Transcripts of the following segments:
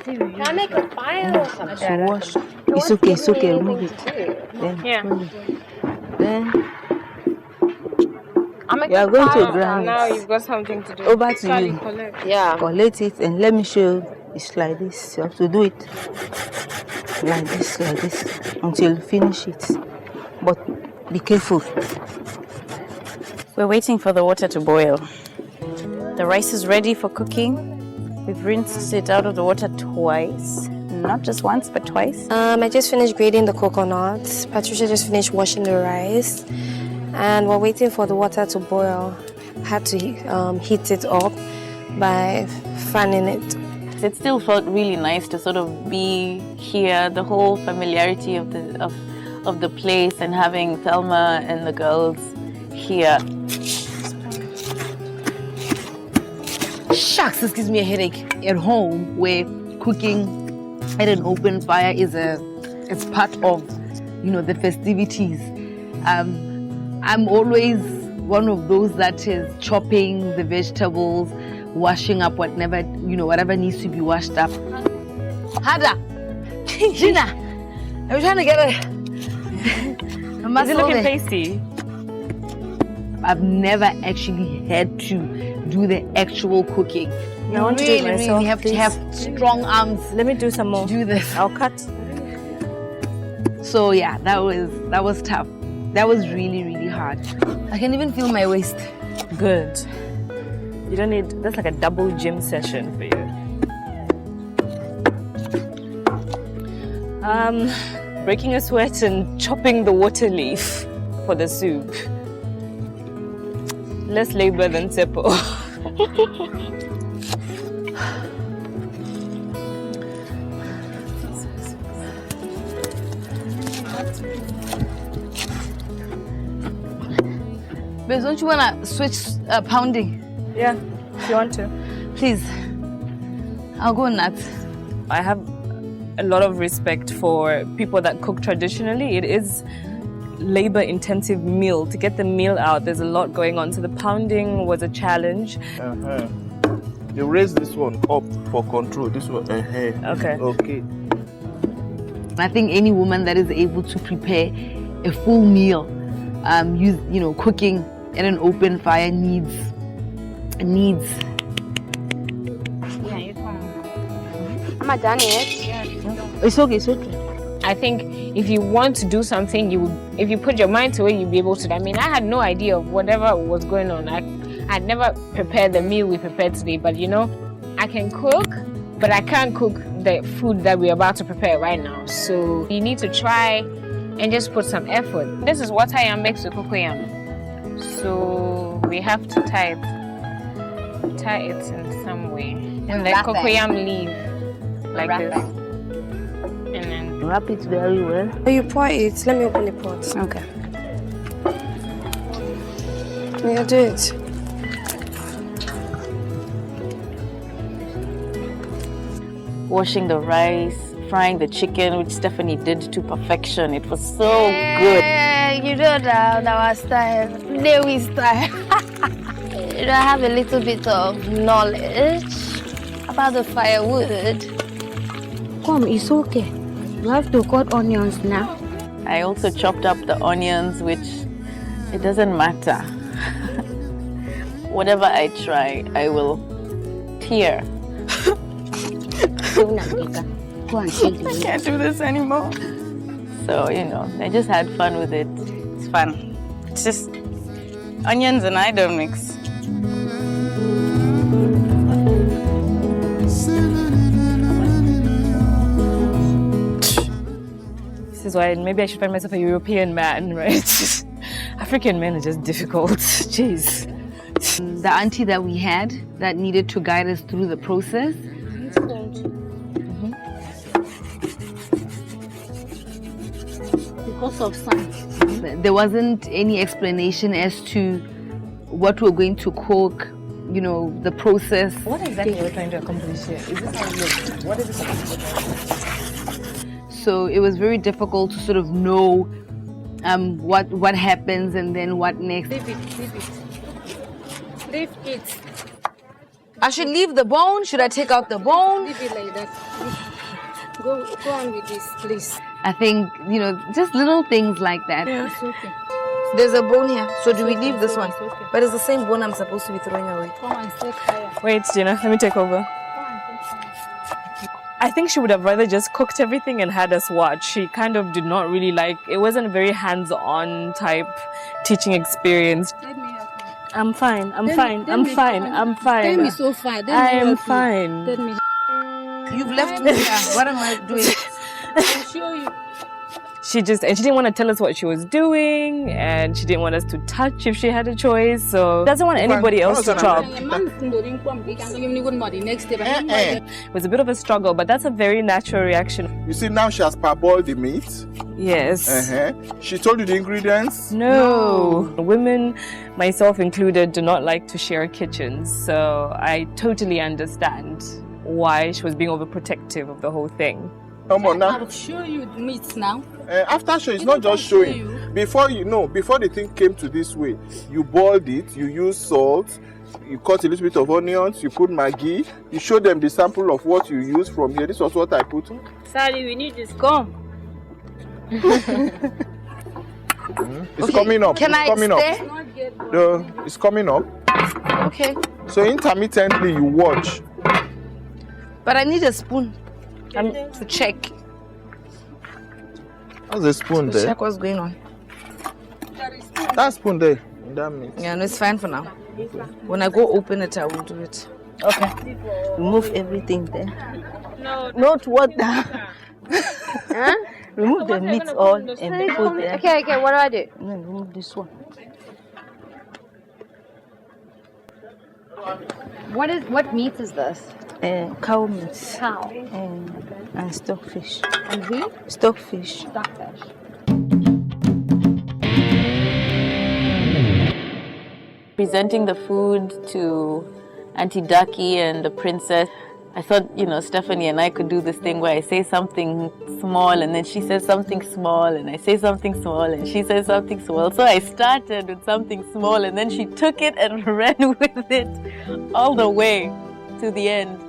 Can I make a fire or something? So wash. It's okay, remove it. Then, then you are going to grind Now it. you've got something to do. Over to you. Yeah. Collect it and let me show you. It's like this. You have to do it like this, until you finish it. But be careful. We're waiting for the water to boil. The rice is ready for cooking. We've rinsed it out of the water twice. Not just once, but twice. I just finished grating the coconuts. Patricia just finished washing the rice. And we're waiting for the water to boil. I had to heat it up by fanning it. It still felt really nice to sort of be here, the whole familiarity of the place and having Thelma and the girls here. Shucks, this gives me a headache at home where cooking at an open fire is part of, the festivities. I'm always one of those that is chopping the vegetables, washing up whatever needs to be washed up. Hada, Gina, I'm trying to get a Is it looking tasty? I've never actually had to do the actual cooking. I want to do it myself, really have to have strong arms. Let me do some more. Do this. I'll cut. So yeah, that was tough. That was really, really hard. I can even feel my waist. Good. You don't need, that's like a double gym session for you. Breaking a sweat and chopping the water leaf for the soup. Less labor than Seppo. But don't you want to switch pounding? Yeah, if you want to. Please. I'll go nuts. I have a lot of respect for people that cook traditionally. It is labor-intensive meal. To get the meal out, there's a lot going on. So the pounding was a challenge. You raise this one up for control. This one, Okay. Okay. I think any woman that is able to prepare a full meal, cooking at an open fire needs. Yeah, you can. Am I done yet? It's okay. I think if you want to do something, if you put your mind to it, you'll be able to. I mean, I had no idea of whatever was going on. I'd never prepared the meal we prepared today, but I can cook, but I can't cook the food that we're about to prepare right now. So you need to try and just put some effort. This is water yam makes with cocoyam. So we have to tie it in some way. And the cocoyam leaf like this. And then wrap it very well. Oh, you pour it. Let me open the pot. Okay. Yeah, do it. Washing the rice, frying the chicken, which Stephanie did to perfection. It was so good. You know that our style, Dewi style. I have a little bit of knowledge about the firewood. Come, it's okay. You have to cut onions now. I also chopped up the onions, which it doesn't matter. Whatever I try, I will tear. Go and take I can't do this anymore. So, I just had fun with it. It's fun. It's just onions and I don't mix. This is why maybe I should find myself a European man, right? African men are just difficult. Jeez. The auntie that we had that needed to guide us through the process. because of sun. There wasn't any explanation as to what we're going to cook, the process. What exactly are we trying to accomplish here? Is this how it looks? What is this accomplishing? So it was very difficult to sort of know what happens and then what next. Leave it. I should leave the bone. Should I take out the bone? Leave it like that. Go on with this, please. I think, just little things like that. It's okay. There's a bone here. So do we leave this one? It's okay. But it's the same bone I'm supposed to be throwing away. Come and take fire. Wait, Gina, let me take over. I think she would have rather just cooked everything and had us watch. She kind of did not really it wasn't a very hands-on type teaching experience. Let me help you. I'm fine. I'm Tell fine. me- I'm tell me- fine. I'm fine. Tell me so far. Let me I am help you. fine. Let me You've left me here. What am I doing? I'll show you. She didn't want to tell us what she was doing, and she didn't want us to touch if she had a choice. So doesn't want anybody else to chop. Next day, It was a bit of a struggle, but that's a very natural reaction. You see, now she has parboiled the meat. Yes. She told you the ingredients. No. Women, myself included, do not like to share kitchens. So I totally understand why she was being overprotective of the whole thing. Come on now. I'll show you the meat now. After show, it's not just showing. Before the thing came to this way, you boiled it, you used salt, you cut a little bit of onions, you put Maggi, you showed them the sample of what you used from here. This was what I put. Sorry, we need this. Come. It's coming up. Can it's I coming stay? up. It's coming up. Okay. So intermittently you watch. But I need a spoon to check. How's the spoon there? Check what's going on. That spoon there. That meat. Yeah, no, it's fine for now. When I go open it, I will do it. Okay. Remove everything there. No. Not water. Remove the meat all and put there. Okay, what do I do? And then remove this one. What meat is this? Cow meat. Cow. And stockfish. And who? Stockfish. Stockfish. Presenting the food to Auntie Ducky and the princess, I thought, Stephanie and I could do this thing where I say something small and then she says something small and I say something small and she says something small. So I started with something small and then she took it and ran with it all the way to the end.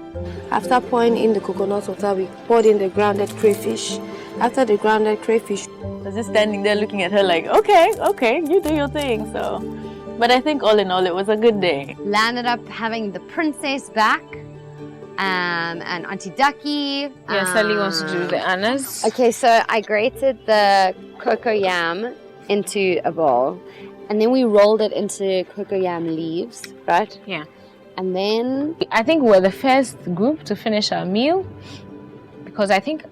After pouring in the coconut water, we poured in the grounded crayfish. After the grounded crayfish, I was just standing there looking at her like, okay, you do your thing. So, but I think all in all, it was a good day. Landed up having the princess back, and Auntie Ducky. Yeah, Sally wants to do the annas. Okay, so I grated the cocoa yam into a bowl, and then we rolled it into cocoa yam leaves, right? Yeah. And then I think we're the first group to finish our meal, because I think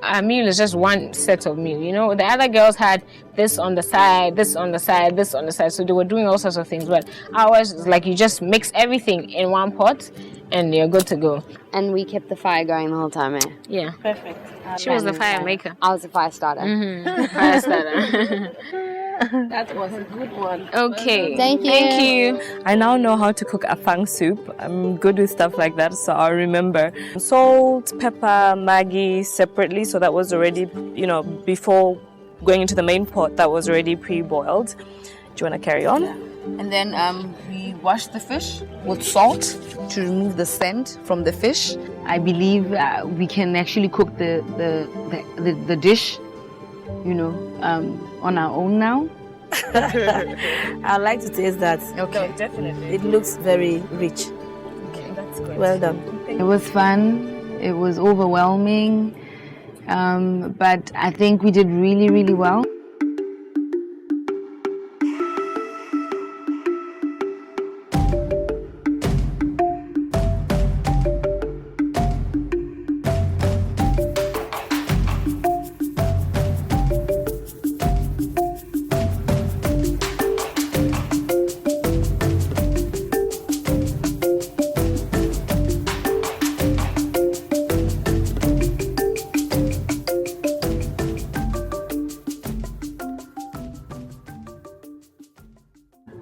our meal is just one set of meal. The other girls had this on the side, this on the side, this on the side, so they were doing all sorts of things. But ours is like you just mix everything in one pot, and you're good to go. and we kept the fire going the whole time. Eh? Yeah, perfect. She was the fire maker. I was a fire starter. Fire starter. That was a good one. Okay. Thank you. Thank you. I now know how to cook afang soup. I'm good with stuff like that, so I'll remember. Salt, pepper, Maggi separately, so that was already, before going into the main pot, that was already pre-boiled. Do you want to carry on? And then we wash the fish with salt to remove the scent from the fish. I believe we can actually cook the dish, on our own now. I'd like to taste that. Okay. Definitely. It looks very rich. Okay, that's great. Well done. It was fun. It was overwhelming. But I think we did really, really well.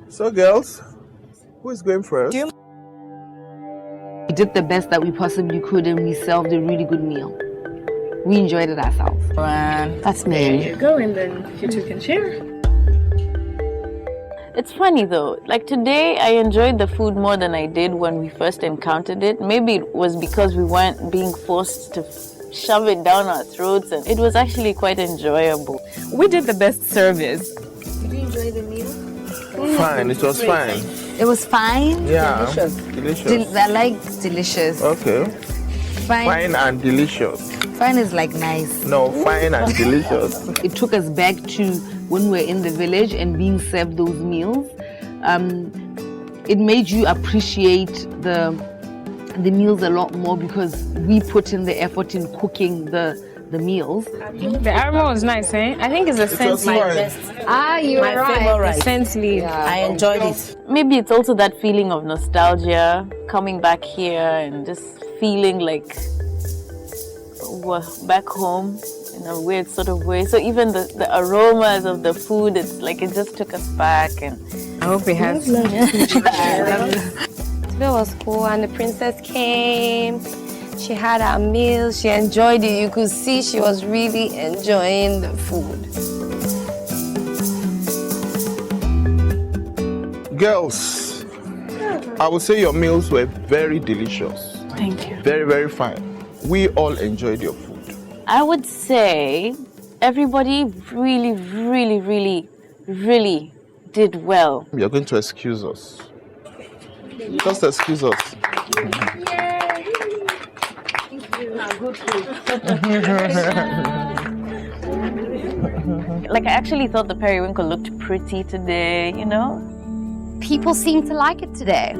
So, girls, who is going first? We did the best that we possibly could and we served a really good meal. We enjoyed it ourselves. That's me. Go and then you two can share. It's funny though, like today I enjoyed the food more than I did when we first encountered it. Maybe it was because we weren't being forced to shove it down our throats, and it was actually quite enjoyable. We did the best service. Did you enjoy the meal? Fine, it was fine. It was fine. Yeah. Delicious. I like delicious. Okay. Fine. Fine and delicious. Fine is like nice. No, fine and delicious. It took us back to when we were in the village and being served those meals. It made you appreciate the meals a lot more because we put in the effort in cooking the meals. The aroma was nice, eh? I think it's the scent leaf. You're right. The scent leaf. I enjoyed it. Maybe it's also that feeling of nostalgia, coming back here and just feeling like we're back home in a weird sort of way. So even the aromas of the food, it's like it just took us back. And I hope it has. It was cool, and the princess came. She had her meal. She enjoyed it. You could see she was really enjoying the food. Girls, I would say your meals were very delicious. thank you. Very, very fine. We all enjoyed your food. I would say everybody really, really, really, really did well. You're going to excuse us. Just excuse us. Like I actually thought the periwinkle looked pretty today, you know? People seem to like it today.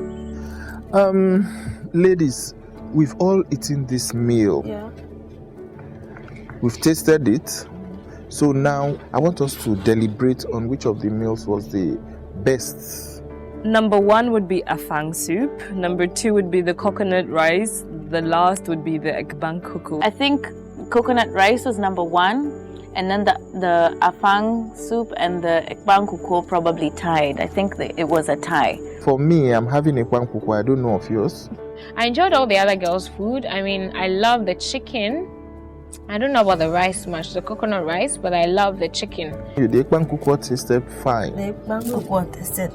Ladies, we've all eaten this meal. Yeah. We've tasted it. So now I want us to deliberate on which of the meals was the best. Number 1 would be afang soup. Number 2 would be the coconut rice. The last would be the ekbang kuku. I think coconut rice was number 1. And then the afang soup and the ekbang kuko probably tied. I think it was a tie. For me, I'm having a ekbang kuku. I don't know of yours. I enjoyed all the other girls' food. I mean, I love the chicken. I don't know about the rice much, the coconut rice, but I love the chicken. The ekbang kuku tasted fine. The mango one tasted.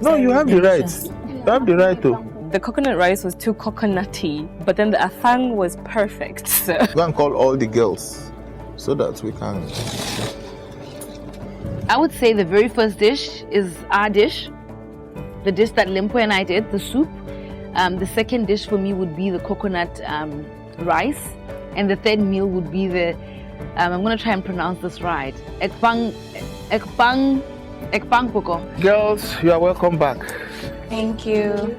No, you have the right. You have the right to. The coconut rice was too coconutty, but then the afang was perfect. So. Go and call all the girls so that we can. I would say the very first dish is our dish. The dish that Limpo and I did, the soup. The second dish for me would be the coconut rice. And the third meal would be the, I'm going to try and pronounce this right, ekbang kuko. Girls, you are welcome back. Thank you.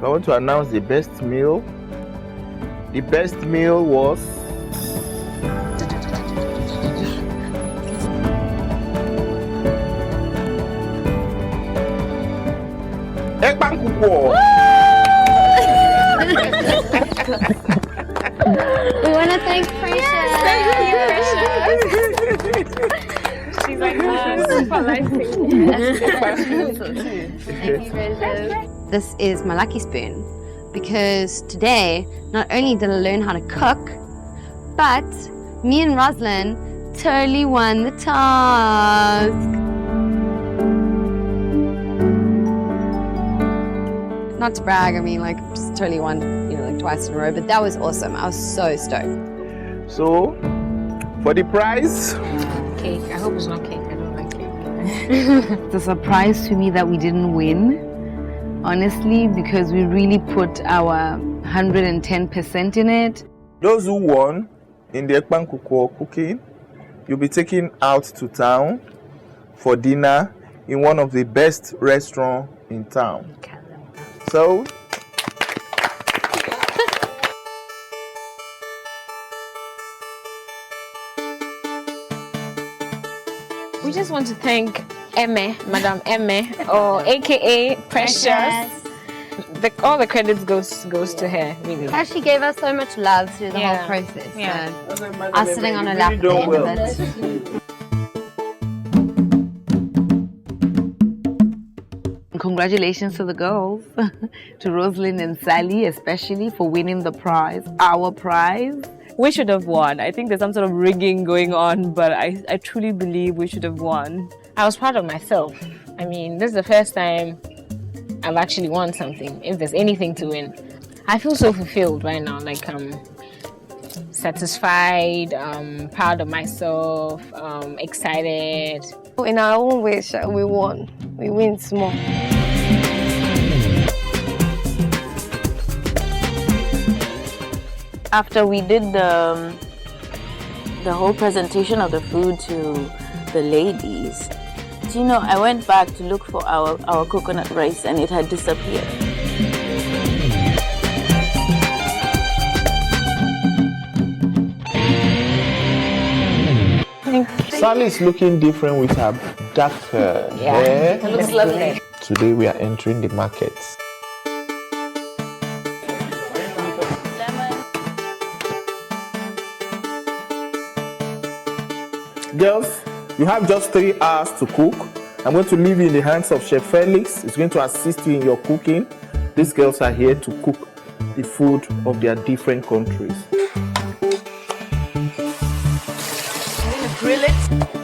I want to announce the best meal. The best meal was ekbang kuko. We want to thank Precious. She's like, super life. Thank you, Precious. This is my lucky spoon because today not only did I learn how to cook, but me and Roslyn totally won the task. Not to brag, I mean, like, just totally won, like twice in a row, but that was awesome. I was so stoked. So, for the prize, Cake. I hope it's not cake. I don't like cake. It's a surprise to me that we didn't win, honestly, because we really put our 110% in it. those who won in the ekbang kuko cooking, you'll be taken out to town for dinner in one of the best restaurants in town. So, We just want to thank Madam Emme, or AKA Precious. All the credits goes to her, really. She gave us so much love through the whole process. Yeah. So us sitting on her lap at the end of it. Congratulations to the girls, to Rosalind and Sally especially for winning the prize, our prize. We should have won. I think there's some sort of rigging going on, but I truly believe we should have won. I was proud of myself. I mean, this is the first time I've actually won something, if there's anything to win. I feel so fulfilled right now, like I'm satisfied, proud of myself, excited. In our own way, we won. We win small. After we did the whole presentation of the food to the ladies, do you know, I went back to look for our coconut rice and it had disappeared. Sally is looking different with her dark hair. It looks lovely. Today we are entering the markets. Girls, you have just 3 hours to cook. I'm going to leave you in the hands of Chef Felix. He's going to assist you in your cooking. These girls are here to cook the food of their different countries. Grill it.